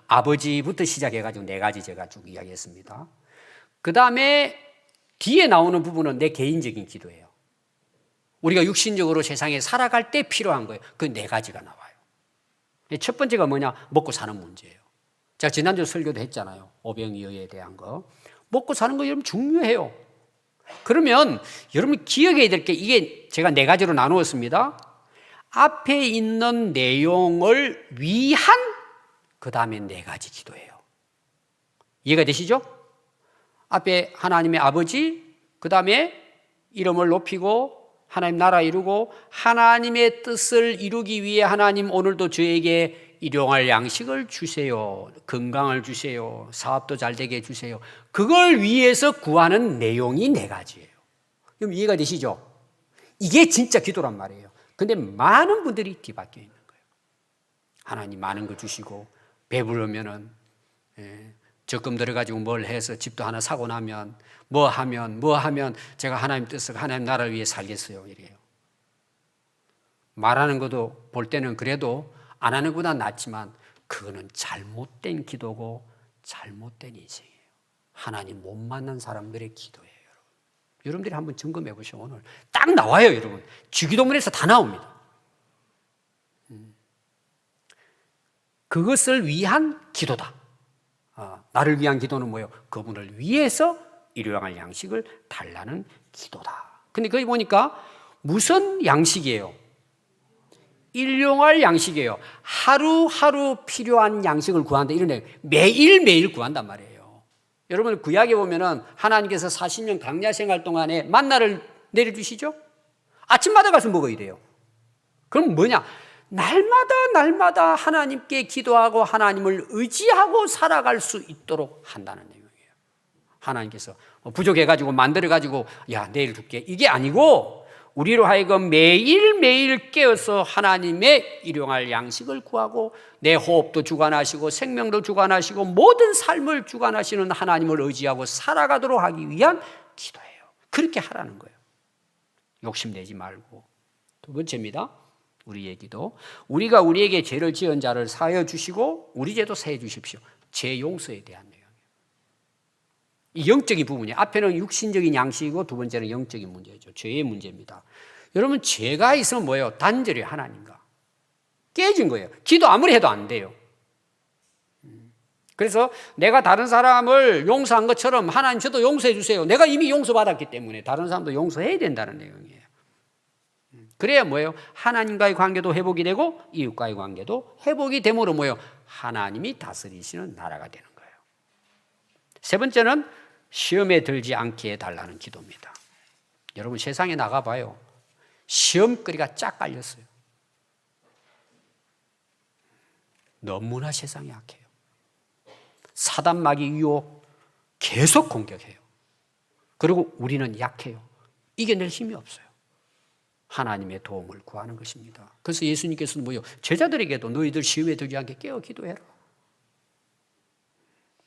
아버지부터 시작해가지고 4가지 제가 쭉 이야기했습니다. 그 다음에 뒤에 나오는 부분은 내 개인적인 기도예요. 우리가 육신적으로 세상에 살아갈 때 필요한 거예요. 그 4가지가 나와요. 첫 번째가 뭐냐? 먹고 사는 문제예요. 제가 지난주 설교도 했잖아요. 오병이어에 대한 거. 먹고 사는 거 여러분 중요해요. 그러면 여러분 기억해야 될 게 이게 제가 4가지로 나누었습니다. 앞에 있는 내용을 위한 그 다음에 4가지 기도예요. 이해가 되시죠? 앞에 하나님의 아버지, 그 다음에 이름을 높이고 하나님 나라 이루고 하나님의 뜻을 이루기 위해 하나님 오늘도 저에게 일용할 양식을 주세요. 건강을 주세요. 사업도 잘 되게 해주세요. 그걸 위해서 구하는 내용이 4가지예요. 그럼 이해가 되시죠? 이게 진짜 기도란 말이에요. 근데 많은 분들이 뒤바뀌어 있는 거예요. 하나님 많은 거 주시고 배부르면은 적금 들어가지고 뭘 해서 집도 하나 사고 나면 뭐 하면 제가 하나님 뜻을 하나님 나라를 위해 살겠어요. 이래요. 말하는 것도 볼 때는 그래도 안 하는 것보다 낫지만 그거는 잘못된 기도고 잘못된 인생이에요. 하나님 못 만난 사람들의 기도예요. 여러분들이 한번 점검해 보시죠. 오늘 딱 나와요. 여러분 주기도문에서 다 나옵니다. 그것을 위한 기도다. 나를 위한 기도는 뭐예요? 그분을 위해서 일용할 양식을 달라는 기도다. 근데 거기 보니까 무슨 양식이에요? 일용할 양식이에요. 하루하루 필요한 양식을 구한다. 이런 매일매일 구한단 말이에요. 여러분 구약에 보면은 하나님께서 40년 광야 생활 동안에 만나를 내려주시죠? 아침마다 가서 먹어야 돼요. 그럼 뭐냐? 날마다 하나님께 기도하고 하나님을 의지하고 살아갈 수 있도록 한다는 내용이에요. 하나님께서 부족해가지고 만들어가지고 야 내일 줄게 이게 아니고 우리로 하여금 매일매일 깨어서 하나님의 일용할 양식을 구하고 내 호흡도 주관하시고 생명도 주관하시고 모든 삶을 주관하시는 하나님을 의지하고 살아가도록 하기 위한 기도예요. 그렇게 하라는 거예요. 욕심내지 말고. 두 번째입니다. 우리의 기도. 우리가 우리에게 죄를 지은 자를 사하여 주시고 우리 죄도 사해 주십시오. 죄 용서에 대한 내용이에요. 이 영적인 부분이 앞에는 육신적인 양식이고 두 번째는 영적인 문제죠. 죄의 문제입니다. 여러분 죄가 있으면 뭐예요? 단절이 하나님과 깨진 거예요. 기도 아무리 해도 안 돼요. 그래서 내가 다른 사람을 용서한 것처럼 하나님 저도 용서해 주세요. 내가 이미 용서받았기 때문에 다른 사람도 용서해야 된다는 내용이에요. 그래야 뭐예요? 하나님과의 관계도 회복이 되고 이웃과의 관계도 회복이 됨으로 뭐예요? 하나님이 다스리시는 나라가 되는 거예요. 세 번째는 시험에 들지 않게 해달라는 기도입니다. 여러분 세상에 나가봐요. 시험거리가 쫙 깔렸어요. 너무나 세상이 약해요. 사단 마귀 유혹 계속 공격해요. 그리고 우리는 약해요. 이겨낼 힘이 없어요. 하나님의 도움을 구하는 것입니다. 그래서 예수님께서는 뭐요? 제자들에게도 너희들 시험에 들지 않게 깨어 기도해라.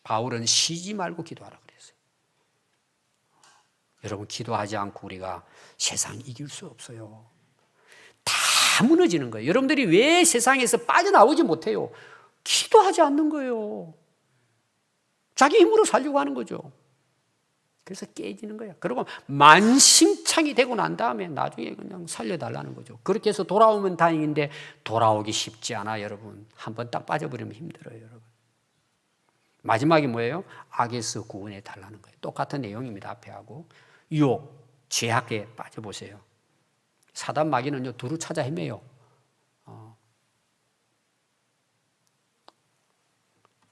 바울은 쉬지 말고 기도하라 그랬어요. 여러분 기도하지 않고 우리가 세상 이길 수 없어요. 다 무너지는 거예요. 여러분들이 왜 세상에서 빠져나오지 못해요? 기도하지 않는 거예요. 자기 힘으로 살려고 하는 거죠. 그래서 깨지는 거야. 그리고 만신창이 되고 난 다음에 나중에 그냥 살려달라는 거죠. 그렇게 해서 돌아오면 다행인데 돌아오기 쉽지 않아 여러분. 한번 딱 빠져버리면 힘들어요 여러분. 마지막이 뭐예요? 악에서 구원해 달라는 거예요. 똑같은 내용입니다. 앞에 하고. 유혹, 죄악에 빠져보세요. 사단 마귀는요 두루 찾아 헤매요.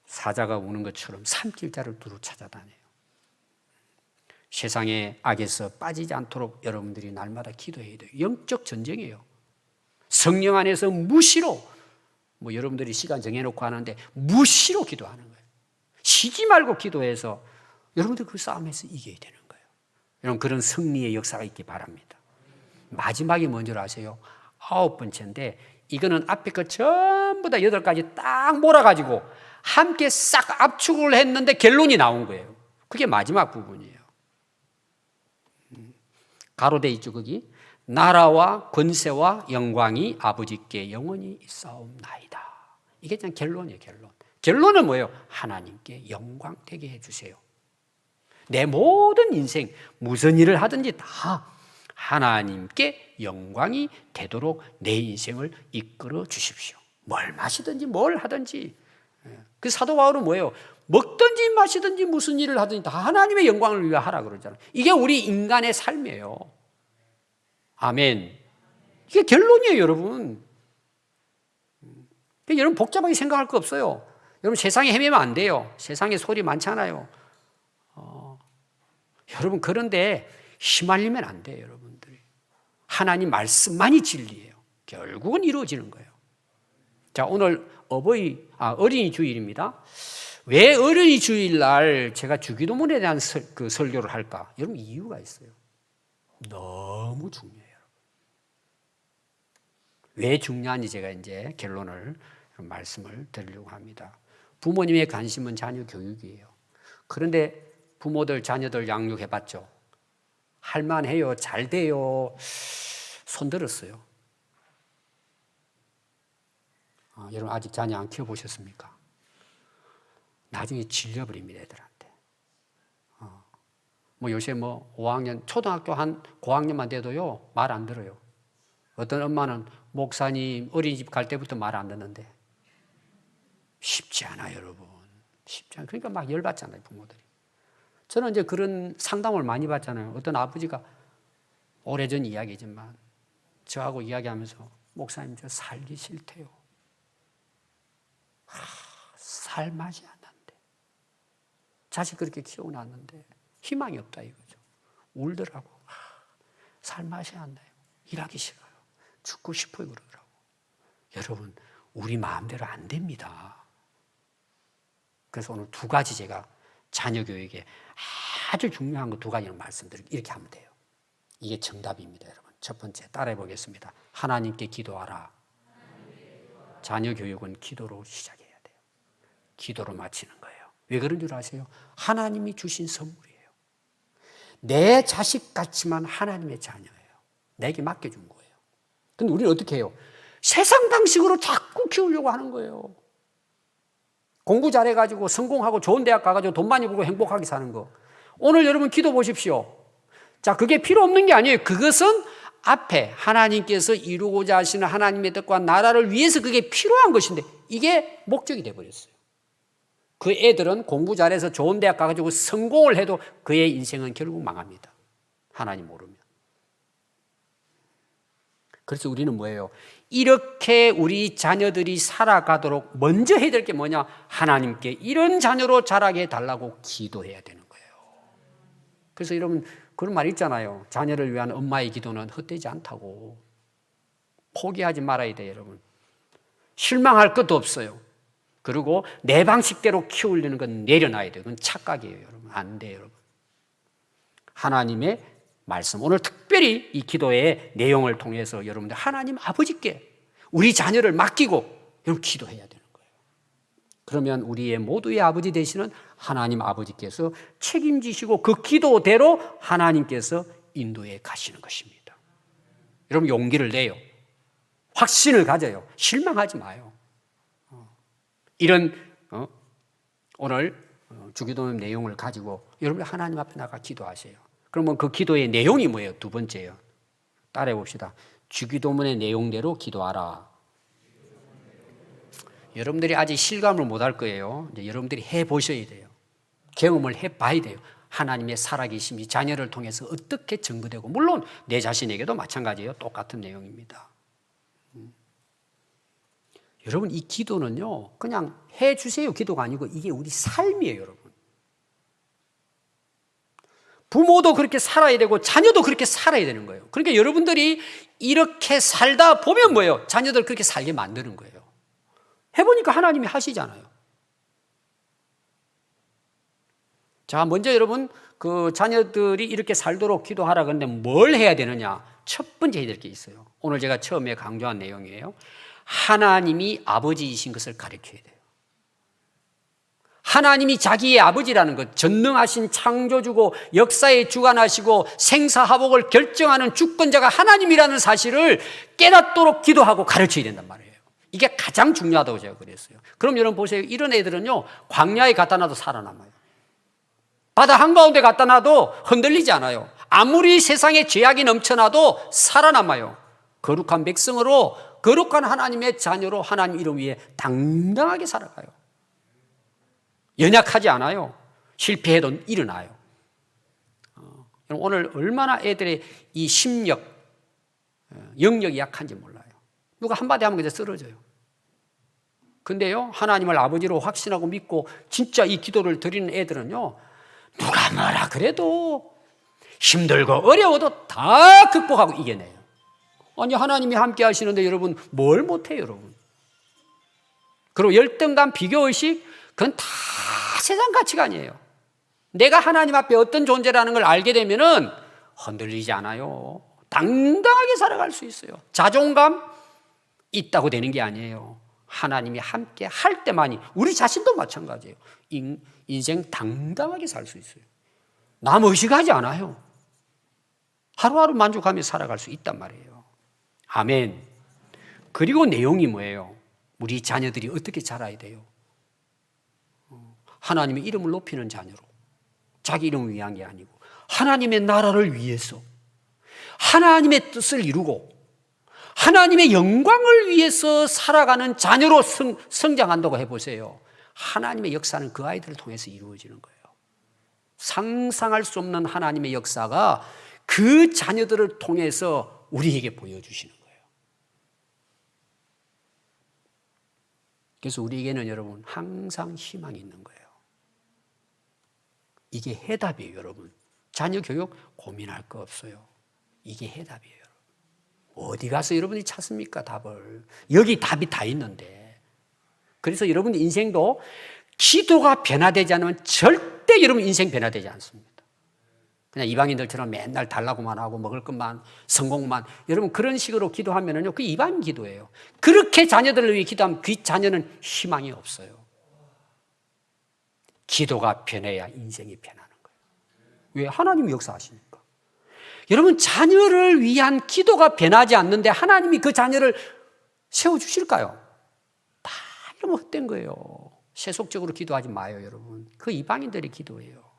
사자가 우는 것처럼 삼킬 자를 두루 찾아다녀요. 세상의 악에서 빠지지 않도록 여러분들이 날마다 기도해야 돼요. 영적 전쟁이에요. 성령 안에서 무시로 여러분들이 시간 정해놓고 하는데 무시로 기도하는 거예요. 쉬지 말고 기도해서 여러분들 그 싸움에서 이겨야 되는 거예요. 여러분 그런 승리의 역사가 있기 바랍니다. 마지막이 뭔지 아세요? 9번째인데 이거는 앞에 거 전부 다 8가지 딱 몰아가지고 함께 싹 압축을 했는데 결론이 나온 거예요. 그게 마지막 부분이에요. 가로돼 있죠 거기. 나라와 권세와 영광이 아버지께 영원히 있사옵나이다. 이게 그냥 결론이에요. 결론은 뭐예요? 하나님께 영광 되게 해주세요. 내 모든 인생 무슨 일을 하든지 다 하나님께 영광이 되도록 내 인생을 이끌어 주십시오. 뭘 마시든지 뭘 하든지. 그 사도 바울은 뭐예요? 먹든지 마시든지 무슨 일을 하든지 다 하나님의 영광을 위해 하라 그러잖아요. 이게 우리 인간의 삶이에요. 아멘. 이게 결론이에요 여러분. 여러분 복잡하게 생각할 거 없어요. 여러분 세상에 헤매면 안 돼요. 세상에 소리 많잖아요. 여러분 그런데 휘말리면 안 돼요 여러분들이. 하나님 말씀만이 진리예요. 결국은 이루어지는 거예요. 자 오늘 어린이 주일입니다. 왜 어린이 주일날 제가 주기도문에 대한 설교를 할까? 여러분 이유가 있어요. 너무 중요해요. 왜 중요한지 제가 이제 결론을 말씀을 드리려고 합니다. 부모님의 관심은 자녀 교육이에요. 그런데 부모들 자녀들 양육해봤죠. 할만해요. 잘 돼요. 손 들었어요. 여러분 아직 자녀 안 키워보셨습니까? 나중에 질려버립니다 애들한테. 요새 5학년 초등학교 한 고학년만 돼도요 말 안 들어요. 어떤 엄마는 목사님 어린이집 갈 때부터 말 안 듣는데 쉽지 않아요 여러분. 쉽지 않아요. 그러니까 막 열받잖아요 부모들이. 저는 이제 그런 상담을 많이 받잖아요. 어떤 아버지가 오래전 이야기지만 저하고 이야기하면서 목사님 저 살기 싫대요. 살 맛이 안 난대. 자식 그렇게 키워놨는데 희망이 없다 이거죠. 울더라고. 살 맛이 안 나요. 일하기 싫어요. 죽고 싶어요 그러더라고. 여러분, 우리 마음대로 안 됩니다. 그래서 오늘 두 가지 제가 자녀 교육에 아주 중요한 거 두 가지를 말씀드리고 이렇게 하면 돼요. 이게 정답입니다, 여러분. 첫 번째 따라해 보겠습니다. 하나님께 기도하라. 자녀 교육은 기도로 시작해야 돼요. 기도로 마치는 거예요. 왜 그런 줄 아세요? 하나님이 주신 선물이에요. 내 자식 같지만 하나님의 자녀예요. 내게 맡겨준 거예요. 근데 우리는 어떻게 해요? 세상 방식으로 자꾸 키우려고 하는 거예요. 공부 잘해가지고 성공하고 좋은 대학 가가지고 돈 많이 벌고 행복하게 사는 거. 오늘 여러분 기도 보십시오. 자, 그게 필요 없는 게 아니에요. 그것은 앞에 하나님께서 이루고자 하시는 하나님의 뜻과 나라를 위해서 그게 필요한 것인데 이게 목적이 되어버렸어요. 그 애들은 공부 잘해서 좋은 대학 가가지고 성공을 해도 그의 인생은 결국 망합니다. 하나님 모르면. 그래서 우리는 뭐예요? 이렇게 우리 자녀들이 살아가도록 먼저 해야 될 게 뭐냐? 하나님께 이런 자녀로 자라게 해달라고 기도해야 되는 거예요. 그래서 여러분 그런 말 있잖아요. 자녀를 위한 엄마의 기도는 헛되지 않다고. 포기하지 말아야 돼요, 여러분. 실망할 것도 없어요. 그리고 내 방식대로 키우려는 건 내려놔야 돼요. 그건 착각이에요, 여러분. 안 돼요, 여러분. 하나님의 말씀, 오늘 특별히 이 기도의 내용을 통해서 여러분들 하나님 아버지께 우리 자녀를 맡기고 여러분 기도해야 되는 거예요. 그러면 우리의 모두의 아버지 되시는 하나님 아버지께서 책임지시고 그 기도대로 하나님께서 인도해 가시는 것입니다. 여러분 용기를 내요. 확신을 가져요. 실망하지 마요. 이런 오늘 주기도문 내용을 가지고 여러분 하나님 앞에 나가 기도하세요. 그러면 그 기도의 내용이 뭐예요? 두 번째요. 따라해 봅시다. 주기도문의 내용대로 기도하라. 여러분들이 아직 실감을 못할 거예요. 이제 여러분들이 해보셔야 돼요. 경험을 해봐야 돼요. 하나님의 살아계심이 자녀를 통해서 어떻게 증거되고, 물론 내 자신에게도 마찬가지예요. 똑같은 내용입니다. 여러분 이 기도는요 그냥 해주세요 기도가 아니고 이게 우리 삶이에요, 여러분. 부모도 그렇게 살아야 되고 자녀도 그렇게 살아야 되는 거예요. 그러니까 여러분들이 이렇게 살다 보면 뭐예요? 자녀들 그렇게 살게 만드는 거예요. 해보니까 하나님이 하시잖아요. 자, 먼저 여러분 그 자녀들이 이렇게 살도록 기도하라. 그런데 뭘 해야 되느냐? 첫 번째 해야 될 게 있어요. 오늘 제가 처음에 강조한 내용이에요. 하나님이 아버지이신 것을 가르쳐야 돼요. 하나님이 자기의 아버지라는 것, 전능하신 창조주고 역사에 주관하시고 생사화복을 결정하는 주권자가 하나님이라는 사실을 깨닫도록 기도하고 가르쳐야 된단 말이에요. 이게 가장 중요하다고 제가 그랬어요. 그럼 여러분 보세요. 이런 애들은요 광야에 갖다 놔도 살아남아요. 바다 한가운데 갖다 놔도 흔들리지 않아요. 아무리 세상에 죄악이 넘쳐나도 살아남아요. 거룩한 백성으로 거룩한 하나님의 자녀로 하나님 이름 위에 당당하게 살아가요. 연약하지 않아요. 실패해도 일어나요. 오늘 얼마나 애들의 이 심력, 영역이 약한지 몰라요. 누가 한마디 하면 그냥 쓰러져요. 근데요, 하나님을 아버지로 확신하고 믿고 진짜 이 기도를 드리는 애들은요, 누가 뭐라 그래도 힘들고 어려워도 다 극복하고 이겨내요. 아니, 하나님이 함께 하시는데 여러분, 뭘 못해요, 여러분? 그리고 열등감, 비교의식, 그건 다 세상 가치가 아니에요. 내가 하나님 앞에 어떤 존재라는 걸 알게 되면은 흔들리지 않아요. 당당하게 살아갈 수 있어요. 자존감 있다고 되는 게 아니에요. 하나님이 함께 할 때만이, 우리 자신도 마찬가지예요. 인생 당당하게 살 수 있어요. 남 의식하지 않아요. 하루하루 만족하며 살아갈 수 있단 말이에요. 아멘. 그리고 내용이 뭐예요? 우리 자녀들이 어떻게 자라야 돼요? 하나님의 이름을 높이는 자녀로, 자기 이름을 위한 게 아니고 하나님의 나라를 위해서 하나님의 뜻을 이루고 하나님의 영광을 위해서 살아가는 자녀로 성장한다고 해보세요. 하나님의 역사는 그 아이들을 통해서 이루어지는 거예요. 상상할 수 없는 하나님의 역사가 그 자녀들을 통해서 우리에게 보여주시는 거예요. 그래서 우리에게는 여러분 항상 희망이 있는 거예요. 이게 해답이에요, 여러분. 자녀 교육 고민할 거 없어요. 이게 해답이에요. 어디 가서 여러분이 찾습니까, 답을? 여기 답이 다 있는데. 그래서 여러분 인생도 기도가 변화되지 않으면 절대 여러분 인생 변화되지 않습니다. 그냥 이방인들처럼 맨날 달라고만 하고 먹을 것만, 성공만. 여러분 그런 식으로 기도하면은요, 그 이방인 기도예요. 그렇게 자녀들을 위해 기도하면 그 자녀는 희망이 없어요. 기도가 변해야 인생이 변하는 거예요. 왜? 하나님이 역사하시니까. 여러분 자녀를 위한 기도가 변하지 않는데 하나님이 그 자녀를 세워주실까요? 다 이러면 헛된 거예요. 세속적으로 기도하지 마요, 여러분. 그 이방인들의 기도예요.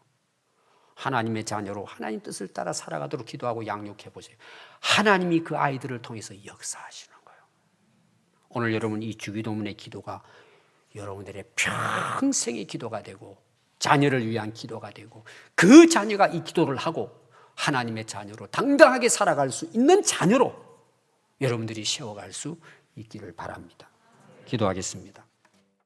하나님의 자녀로 하나님 뜻을 따라 살아가도록 기도하고 양육해 보세요. 하나님이 그 아이들을 통해서 역사하시는 거예요. 오늘 여러분 이 주기도문의 기도가 여러분들의 평생의 기도가 되고 자녀를 위한 기도가 되고 그 자녀가 이 기도를 하고 하나님의 자녀로 당당하게 살아갈 수 있는 자녀로 여러분들이 세워갈 수 있기를 바랍니다. 기도하겠습니다.